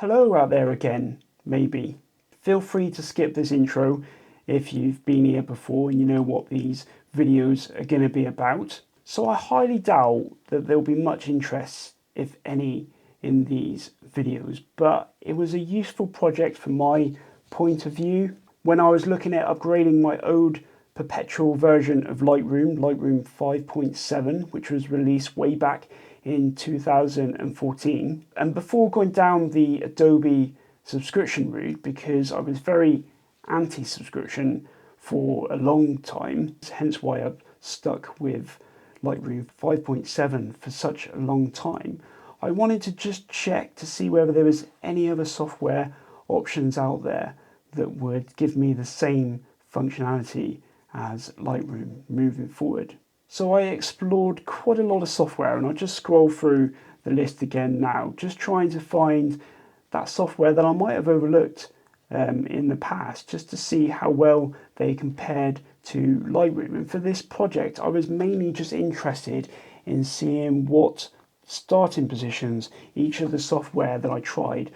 Hello out there again, maybe. Feel free to skip this intro if you've been here before and you know what these videos are going to be about. So I highly doubt that there'll be much interest, if any, in these videos, but it was a useful project from my point of view. When I was looking at upgrading my old perpetual version of Lightroom 5.7, which was released way back in 2014. And before going down the Adobe subscription route, because I was very anti-subscription for a long time, hence why I've stuck with Lightroom 5.7 for such a long time, I wanted to just check to see whether there was any other software options out there that would give me the same functionality as Lightroom moving forward. So I explored quite a lot of software, and I'll just scroll through the list again now, just trying to find that software that I might have overlooked in the past, just to see how well they compared to Lightroom. And for this project, I was mainly just interested in seeing what starting positions each of the software that I tried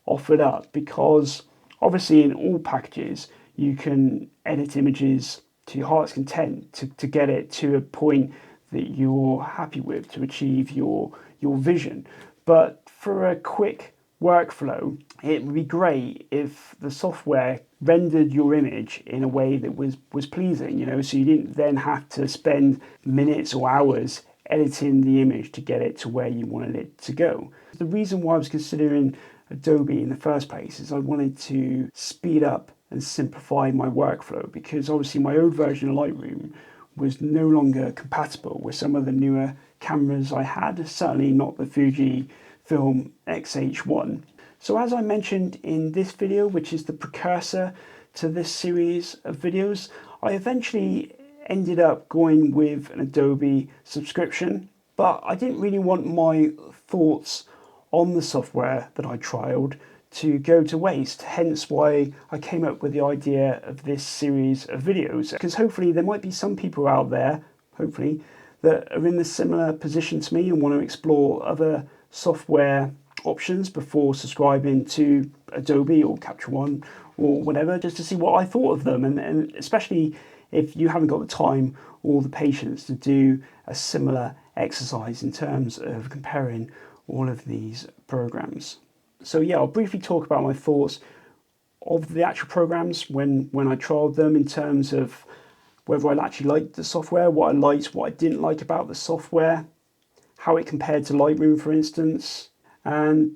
offered up, because obviously in all packages you can edit images to your heart's content to get it to a point that you're happy with to achieve your vision. But for a quick workflow, it would be great if the software rendered your image in a way that was pleasing, so you didn't then have to spend minutes or hours editing the image to get it to where you wanted it to go. The reason why I was considering Adobe in the first place is I wanted to speed up and simplify my workflow, because obviously my old version of Lightroom was no longer compatible with some of the newer cameras I had, certainly not the Fujifilm X-H1. So as I mentioned in this video, which is the precursor to this series of videos, I eventually ended up going with an Adobe subscription, but I didn't really want my thoughts on the software that I trialed to go to waste, hence why I came up with the idea of this series of videos, because hopefully there might be some people out there, hopefully, that are in a similar position to me and want to explore other software options before subscribing to Adobe or Capture One or whatever, just to see what I thought of them, and especially if you haven't got the time or the patience to do a similar exercise in terms of comparing all of these programs. So yeah, I'll briefly talk about my thoughts of the actual programs when I trialed them, in terms of whether I actually liked the software, what I liked, what I didn't like about the software, how it compared to Lightroom, for instance, and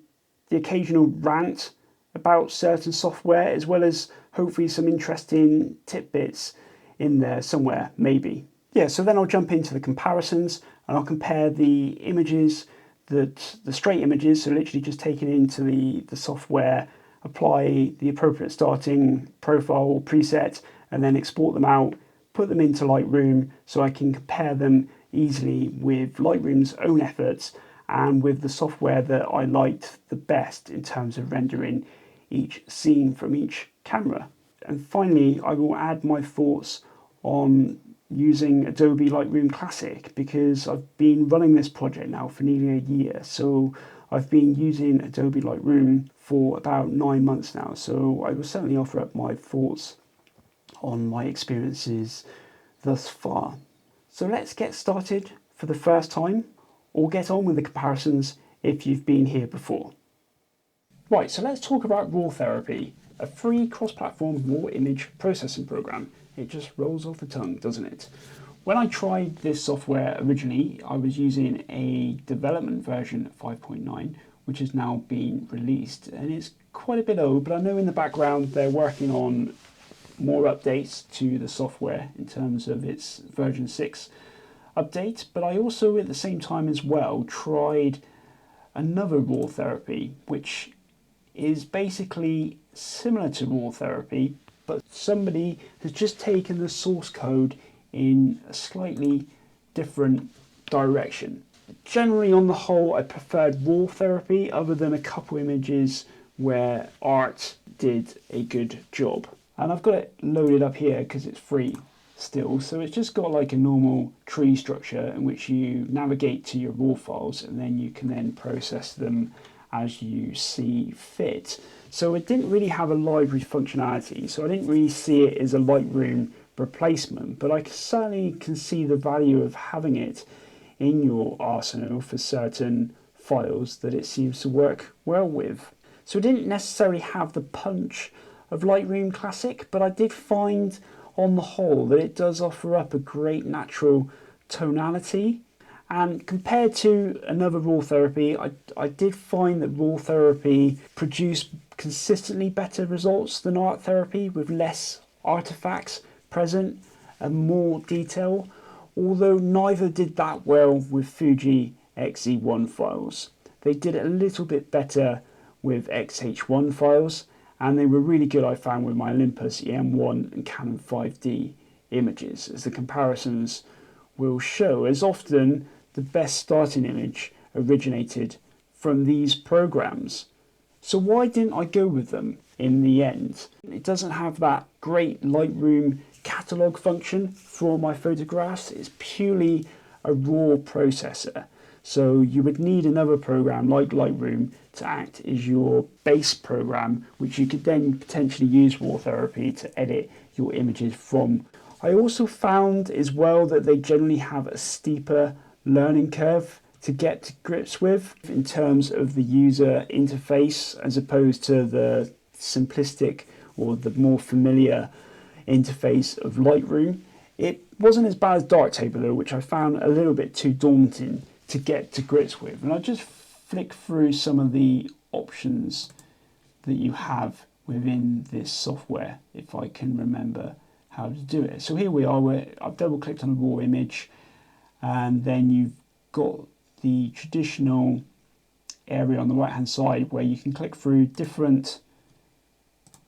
the occasional rant about certain software, as well as hopefully some interesting tidbits in there somewhere, maybe. Yeah, so then I'll jump into the comparisons and I'll compare the images, the straight images, so literally just taking into the software, apply the appropriate starting profile or preset, and then export them out, put them into Lightroom so I can compare them easily with Lightroom's own efforts and with the software that I liked the best in terms of rendering each scene from each camera. And finally, I will add my thoughts on using Adobe Lightroom Classic, because I've been running this project now for nearly a year. So I've been using Adobe Lightroom for about 9 months now. So I will certainly offer up my thoughts on my experiences thus far. So let's get started for the first time, or get on with the comparisons if you've been here before. Right, so let's talk about RawTherapee, a free cross-platform raw image processing program. It just rolls off the tongue, doesn't it? When I tried this software originally, I was using a development version 5.9, which has now been released, and it's quite a bit old, but I know in the background they're working on more updates to the software in terms of its version 6 update. But I also at the same time as well tried Another RawTherapee, which is basically similar to RawTherapee, but somebody has just taken the source code in a slightly different direction. Generally, on the whole, I preferred RawTherapee, other than a couple images where art did a good job. And I've got it loaded up here because it's free still. So it's just got like a normal tree structure in which you navigate to your raw files, and then you can then process them as you see fit. So it didn't really have a library functionality, so I didn't really see it as a Lightroom replacement, but I certainly can see the value of having it in your arsenal for certain files that it seems to work well with. So it didn't necessarily have the punch of Lightroom Classic, but I did find on the whole that it does offer up a great natural tonality. And compared to Another RawTherapee, I did find that RawTherapee produced consistently better results than RawTherapee, with less artifacts present and more detail, although neither did that well with Fuji XE1 files. They did it a little bit better with XH1 files, and they were really good, I found, with my Olympus EM1 and Canon 5D images, as the comparisons will show. As often, the best starting image originated from these programs. So why didn't I go with them in the end? It doesn't have that great Lightroom catalog function for my photographs. It's purely a raw processor. So you would need another program like Lightroom to act as your base program, which you could then potentially use RawTherapee to edit your images from. I also found as well that they generally have a steeper learning curve to get to grips with in terms of the user interface, as opposed to the simplistic or the more familiar interface of Lightroom. It wasn't as bad as Darktable though, which I found a little bit too daunting to get to grips with. And I just flick through some of the options that you have within this software, if I can remember how to do it. So here we are, where I've double clicked on a raw image, and then you've got the traditional area on the right hand side where you can click through different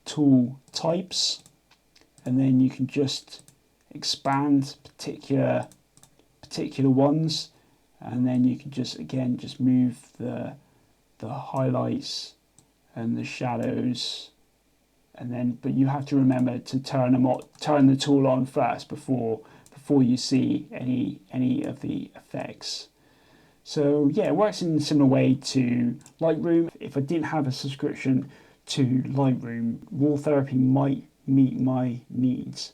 tool types, and then you can just expand particular ones, and then you can just move the highlights and the shadows, and then but you have to remember to turn the tool on first before you see any of the effects. So yeah, it works in a similar way to Lightroom. If I didn't have a subscription to Lightroom, RawTherapee might meet my needs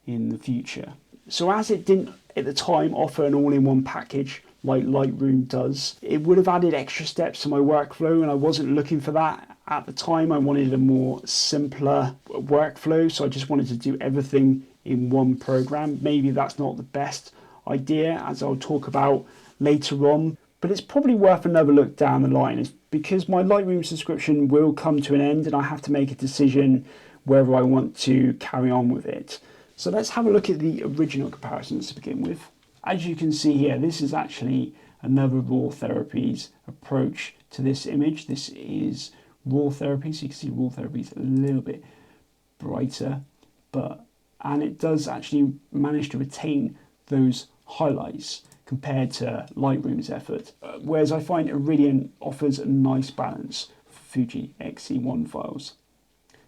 in the future. So as it didn't at the time offer an all-in-one package like Lightroom does, it would have added extra steps to my workflow, and I wasn't looking for that at the time. I wanted a more simpler workflow, so I just wanted to do everything in one program. Maybe that's not the best idea, as I'll talk about later on, but it's probably worth another look down the line. It's because my Lightroom subscription will come to an end and I have to make a decision whether I want to carry on with it. So let's have a look at the original comparisons to begin with. As you can see here, this is actually Another RawTherapee's approach to this image. This is RawTherapee, so you can see RawTherapee is a little bit brighter, and it does actually manage to retain those highlights compared to Lightroom's effort. Whereas I find Iridium offers a nice balance for Fuji XE1 files.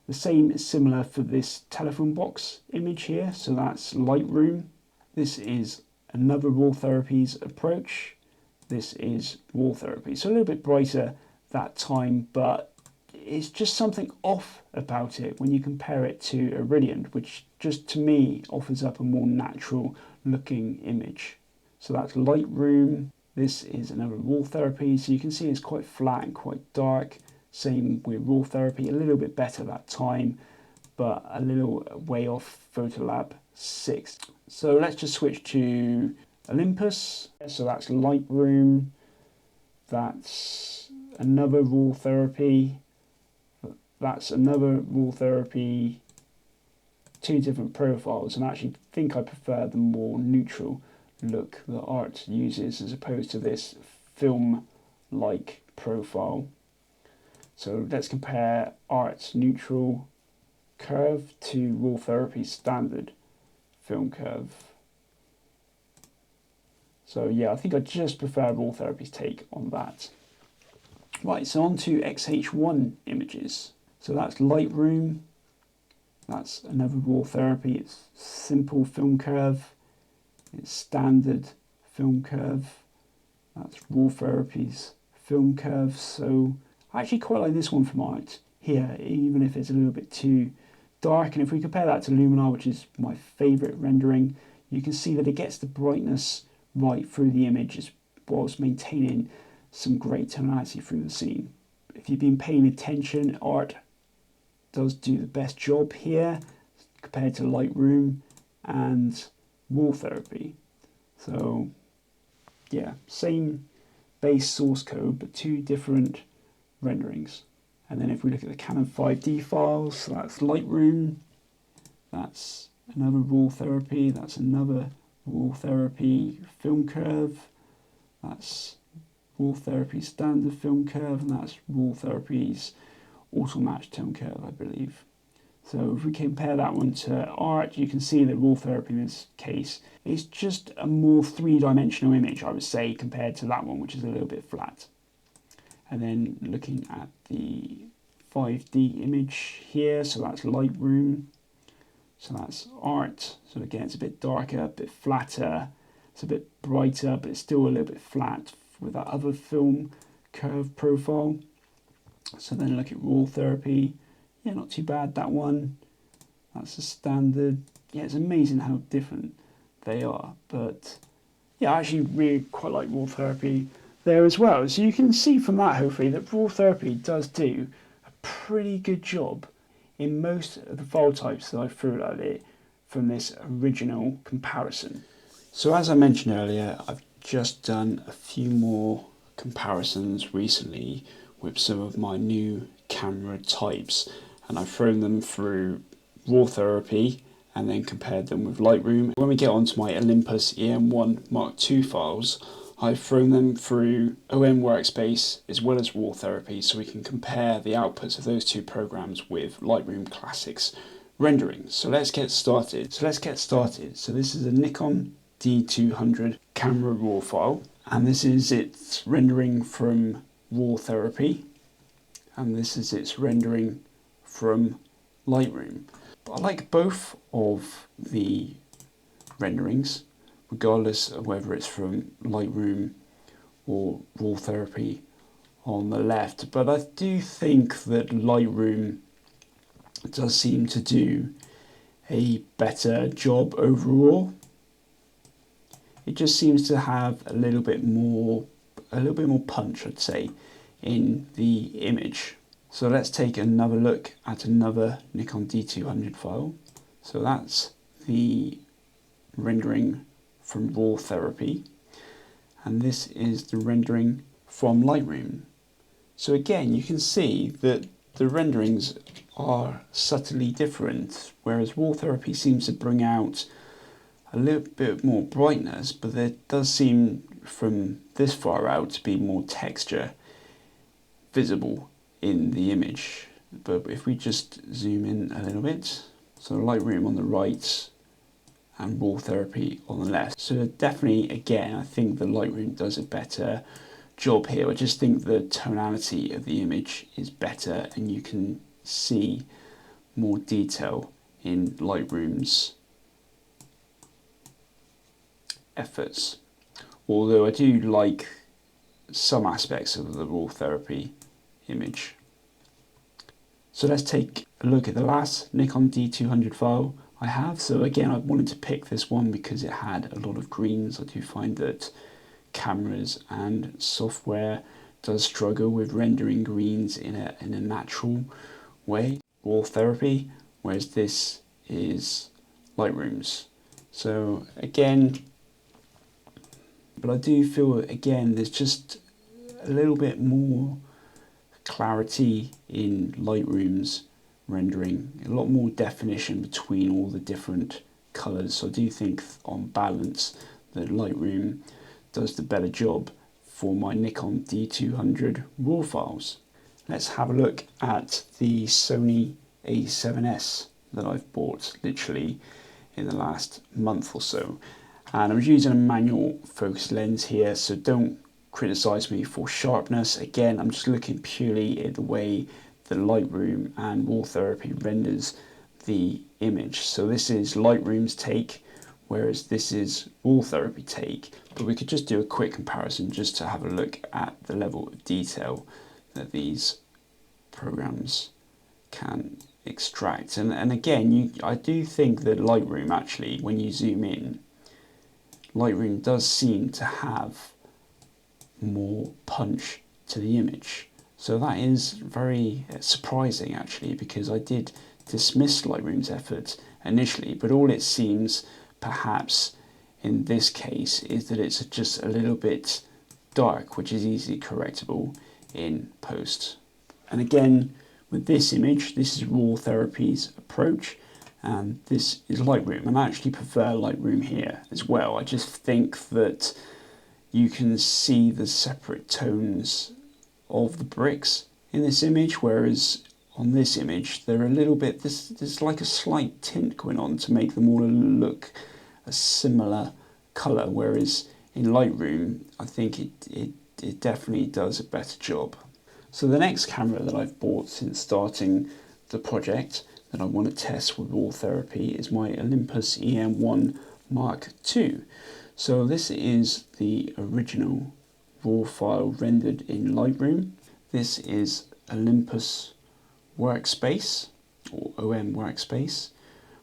The same is similar for this telephone box image here, so that's Lightroom. This is Another RawTherapee's approach. This is RawTherapee. So a little bit brighter that time, but it's just something off about it when you compare it to Iridium, which just to me offers up a more natural looking image. So that's Lightroom. This is Another RawTherapee. So you can see it's quite flat and quite dark. Same with RawTherapee, a little bit better that time, but a little way off Photolab 6. So let's just switch to Olympus. So that's Lightroom. That's Another RawTherapee. That's Another RawTherapee. Two different profiles, and I actually think I prefer the more neutral look that Art uses as opposed to this film-like profile. So let's compare Art's neutral curve to RawTherapee's standard film curve. So yeah, I think I just prefer RawTherapee's take on that. Right, so on to XH1 images. So that's Lightroom. That's Another RawTherapee. It's simple film curve. It's standard film curve. That's RawTherapee's film curve. So I actually quite like this one from art here, even if it's a little bit too dark. And if we compare that to Luminar, which is my favourite rendering, you can see that it gets the brightness right through the image whilst maintaining some great tonality through the scene. If you've been paying attention, art does do the best job here compared to Lightroom and RawTherapee. So yeah, same base source code, but two different renderings. And then if we look at the Canon 5D files, so that's Lightroom, that's another RawTherapee, that's another RawTherapee film curve, that's RawTherapee standard film curve, and that's RawTherapee's auto match tone curve, I believe. So if we compare that one to art, you can see that RawTherapee in this case is just a more three-dimensional image, I would say, compared to that one, which is a little bit flat. And then looking at the 5D image here, so that's Lightroom, so that's art. So again, it's a bit darker, a bit flatter, it's a bit brighter, but it's still a little bit flat with that other film curve profile. So then look at RawTherapee. Yeah, not too bad, that one. That's a standard. Yeah, it's amazing how different they are. But yeah, I actually really quite like RawTherapee there as well. So you can see from that, hopefully, that RawTherapee does do a pretty good job in most of the file types that I threw at it from this original comparison. So as I mentioned earlier, I've just done a few more comparisons recently with some of my new camera types, and I've thrown them through RawTherapee and then compared them with Lightroom. When we get onto my Olympus EM1 Mark II files, I've thrown them through OM Workspace as well as RawTherapee, so we can compare the outputs of those two programs with Lightroom Classic's rendering. So let's get started. So this is a Nikon D200 camera RAW file, and this is its rendering from RawTherapee, and this is its rendering from Lightroom. But I like both of the renderings, regardless of whether it's from Lightroom or RawTherapee on the left. But I do think that Lightroom does seem to do a better job overall. It just seems to have a little bit more punch, I'd say, in the image. So let's take another look at another Nikon D200 file. So that's the rendering from RawTherapee, and this is the rendering from Lightroom. So again, you can see that the renderings are subtly different, whereas RawTherapee seems to bring out a little bit more brightness, but there does seem from this far out to be more texture visible in the image. But if we just zoom in a little bit, so Lightroom on the right and RawTherapee on the left. So definitely, again, I think the Lightroom does a better job here. I just think the tonality of the image is better, and you can see more detail in Lightroom's efforts. Although I do like some aspects of the RawTherapee image. So let's take a look at the last Nikon D200 file I have. So again, I wanted to pick this one because it had a lot of greens. I do find that cameras and software does struggle with rendering greens in a natural way. RawTherapee, whereas this is Lightroom's. So again, but I do feel again there's just a little bit more clarity in Lightroom's rendering, a lot more definition between all the different colours. So I do think on balance that Lightroom does the better job for my Nikon D200 RAW files. Let's have a look at the Sony A7S that I've bought literally in the last month or so. And I was using a manual focus lens here, so don't criticize me for sharpness. Again, I'm just looking purely at the way the Lightroom and RawTherapee renders the image. So this is Lightroom's take, whereas this is RawTherapee take. But we could just do a quick comparison just to have a look at the level of detail that these programs can extract. And again, I do think that Lightroom actually, when you zoom in, Lightroom does seem to have more punch to the image. So that is very surprising actually, because I did dismiss Lightroom's efforts initially, but all it seems perhaps in this case is that it's just a little bit dark, which is easily correctable in post. And again, with this image, this is RawTherapee's approach, and this is Lightroom, and I actually prefer Lightroom here as well. I just think that you can see the separate tones of the bricks in this image, whereas on this image they're a little bit, there's like a slight tint going on to make them all look a similar colour, whereas in Lightroom I think it definitely does a better job. So the next camera that I've bought since starting the project that I want to test with RawTherapee is my Olympus EM1 Mark II. So this is the original raw file rendered in Lightroom. This is Olympus Workspace, or OM Workspace.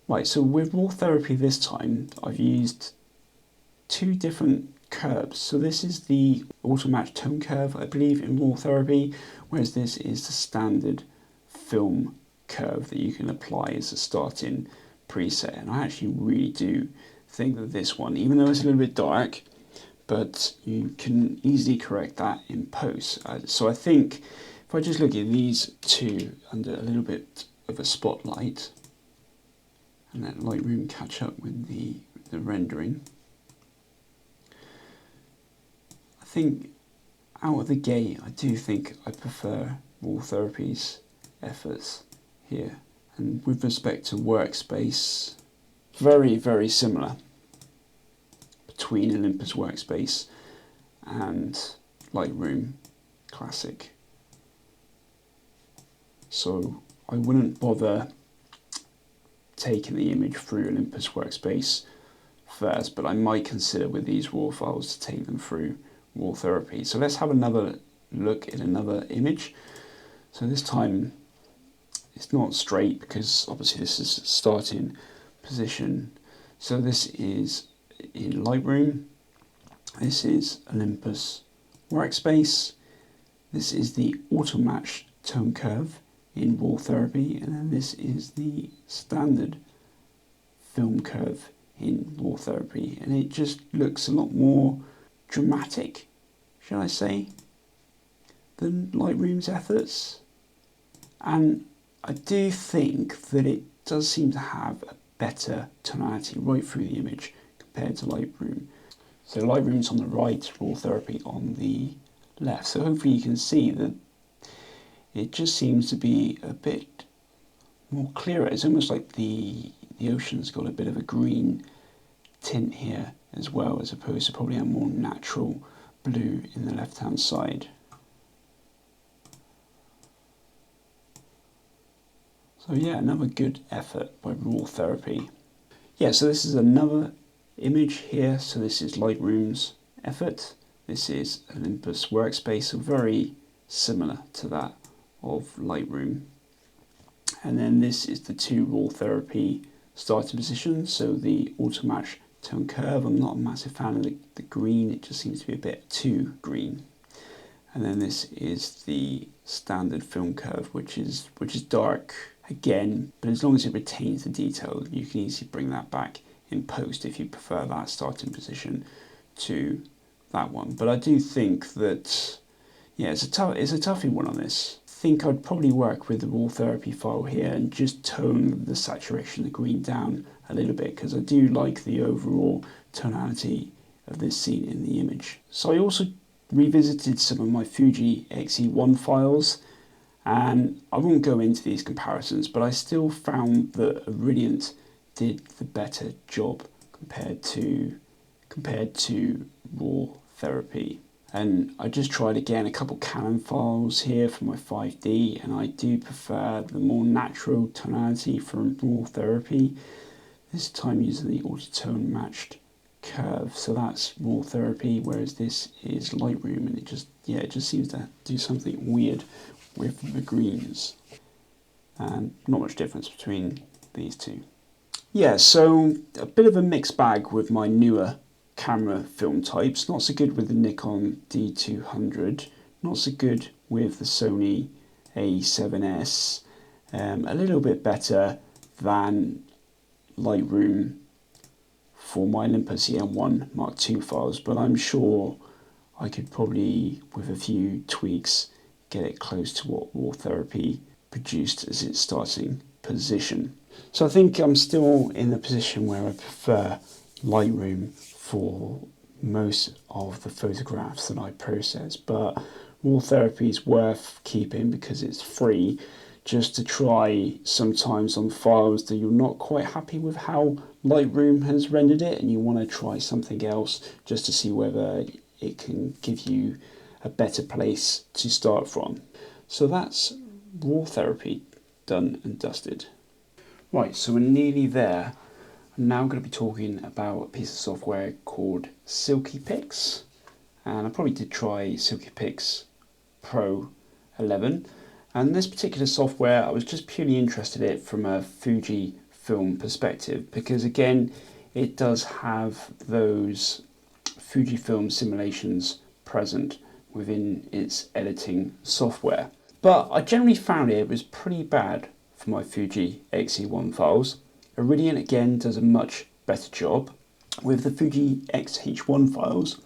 Right, so with RawTherapee this time, I've used two different curves. So this is the auto match tone curve, I believe, in RawTherapee, whereas this is the standard film curve that you can apply as a starting preset. And I actually really do think that this one, even though it's a little bit dark, but you can easily correct that in post. So I think if I just look at these two under a little bit of a spotlight and let Lightroom catch up with the rendering, I think out of the gate I do think I prefer RawTherapee's efforts here. And with respect to Workspace, very, very similar between Olympus Workspace and Lightroom Classic. So I wouldn't bother taking the image through Olympus Workspace first, but I might consider with these raw files to take them through RawTherapee. So let's have another look at another image. So this time it's not straight because obviously this is starting position. So this is in Lightroom, this is Olympus Workspace, this is the auto match tone curve in RawTherapee, and then this is the standard film curve in RawTherapee, and it just looks a lot more dramatic, shall I say, than Lightroom's efforts. And I do think that it does seem to have a better tonality right through the image compared to Lightroom. So Lightroom's on the right, RawTherapee on the left. So hopefully you can see that it just seems to be a bit more clearer. It's almost like the ocean's got a bit of a green tint here as well, as opposed to probably a more natural blue in the left hand side. So yeah, another good effort by RawTherapee. Yeah, so this is another image here. So this is Lightroom's effort. This is Olympus Workspace, so very similar to that of Lightroom. And then this is the two RawTherapee starting positions. So the auto match tone curve, I'm not a massive fan of the green, it just seems to be a bit too green. And then this is the standard film curve, which is dark again, but as long as it retains the detail, you can easily bring that back in post if you prefer that starting position to that one. But I do think that, yeah, it's a toughy one on this. I think I'd probably work with the RawTherapee file here and just tone the saturation of the green down a little bit, because I do like the overall tonality of this scene in the image. So I also revisited some of my Fuji X-E1 files, and I won't go into these comparisons, but I still found that Iridiant did the better job compared to RawTherapee. And I just tried again a couple Canon files here for my 5D, and I do prefer the more natural tonality from RawTherapee, this time using the autotone matched curve. So that's RawTherapee, whereas this is Lightroom, and it just seems to do something weird with the greens, and not much difference between these two. Yeah, so a bit of a mixed bag with my newer camera film types. Not so good with the Nikon D200, not so good with the Sony A7S, a little bit better than Lightroom for my Olympus EM1 Mark II files, but I'm sure I could probably, with a few tweaks, get it close to what RawTherapee produced as its starting position. So I think I'm still in the position where I prefer Lightroom for most of the photographs that I process, but RawTherapee is worth keeping because it's free, just to try sometimes on files that you're not quite happy with how Lightroom has rendered it and you want to try something else just to see whether it can give you a better place to start from. So that's RawTherapee done and dusted. Right, so we're nearly there. I'm now going to be talking about a piece of software called Silkypix, and I probably did try Silkypix Pro 11, and this particular software I was just purely interested in it from a Fuji film perspective, because again it does have those Fujifilm simulations present within its editing software. But I generally found it was pretty bad for my Fuji X-E1 files. Iridian again does a much better job. With the Fuji X-H1 files,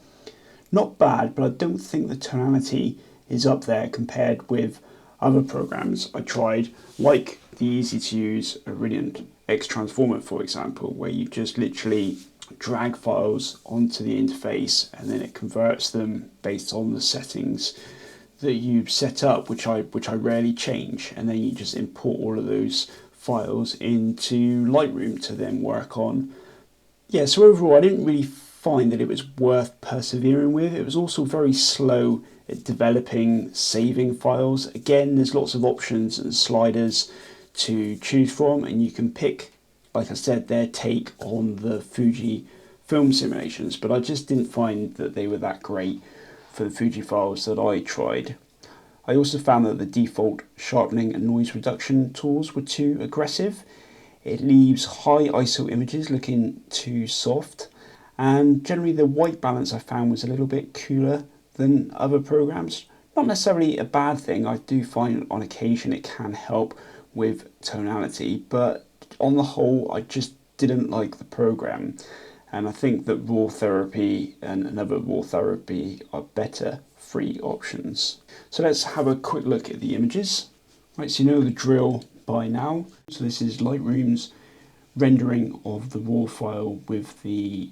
not bad, but I don't think the tonality is up there compared with other programs I tried, like the easy to use Iridian X Transformer, for example, where you just literally drag files onto the interface and then it converts them based on the settings that you've set up, which I rarely change, and then you just import all of those files into Lightroom to then work on. Yeah, so overall I didn't really find that it was worth persevering with. It was also very slow at developing, saving files. Again, there's lots of options and sliders to choose from, and you can pick, like I said, their take on the Fuji film simulations, but I just didn't find that they were that great for the Fuji files that I tried. I also found that the default sharpening and noise reduction tools were too aggressive. It leaves high ISO images looking too soft, and generally the white balance I found was a little bit cooler than other programs. Not necessarily a bad thing. I do find on occasion it can help with tonality, but on the whole I just didn't like the program, and I think that RawTherapee and Another RawTherapee are better free options. So let's have a quick look at the images. Right, so you know the drill by now. So this is Lightroom's rendering of the RAW file with the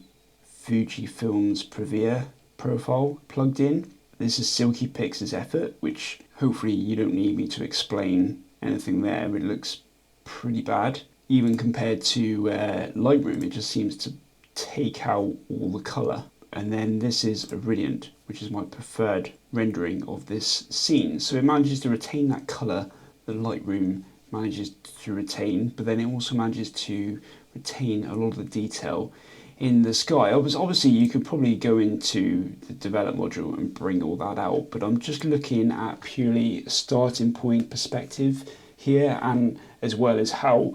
Fujifilm's Premiere profile plugged in. This is Silkypix's effort, which hopefully you don't need me to explain anything there. It looks pretty bad. Even compared to Lightroom, it just seems to take out all the colour. And then this is Iridian, which is my preferred rendering of this scene. So it manages to retain that colour that Lightroom manages to retain, but then it also manages to retain a lot of the detail in the sky. Obviously you could probably go into the develop module and bring all that out, but I'm just looking at purely a starting point perspective here, and as well as how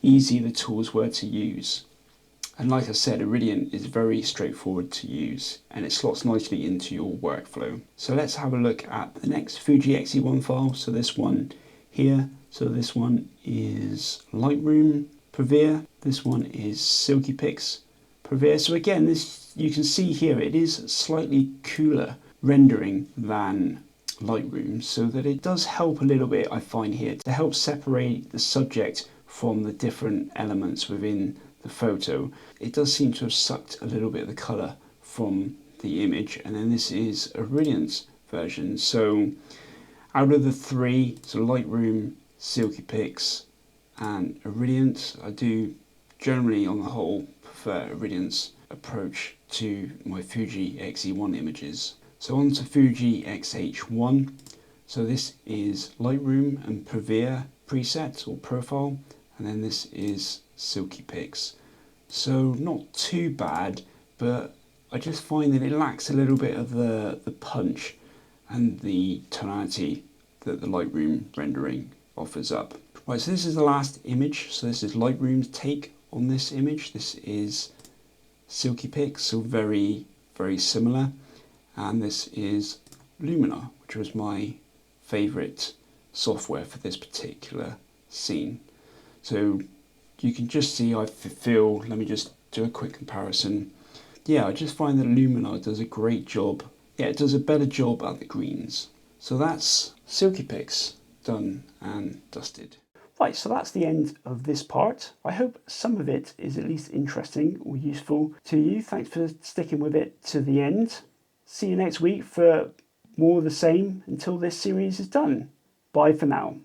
easy the tools were to use. And like I said, Iridian is very straightforward to use and it slots nicely into your workflow. So let's have a look at the next Fuji X-E1 file. So this one here. So this one is Lightroom Premiere. This one is Silkypix Premiere. So again, this you can see here, it is slightly cooler rendering than Lightroom, so that it does help a little bit, I find here, to help separate the subject from the different elements within the photo. It does seem to have sucked a little bit of the colour from the image, and then this is Iridian's version. So out of the three, so Lightroom, Silkypix and Iridian, I do generally on the whole prefer Iridian's approach to my Fuji X-E1 images. So on to Fuji X-H1. So this is Lightroom and Premiere preset or profile, and then this is Silkypix. So not too bad, but I just find that it lacks a little bit of the punch and the tonality that the Lightroom rendering offers up. Right, so this is the last image. So this is Lightroom's take on this image. This is Silkypix, so very, very similar. And this is Luminar, which was my favorite software for this particular scene. So you can just see, I feel, let me just do a quick comparison. Yeah, I just find that Luminar does a great job. Yeah, it does a better job at the greens. So that's Silkypix done and dusted. Right, so that's the end of this part. I hope some of it is at least interesting or useful to you. Thanks for sticking with it to the end. See you next week for more of the same until this series is done. Bye for now.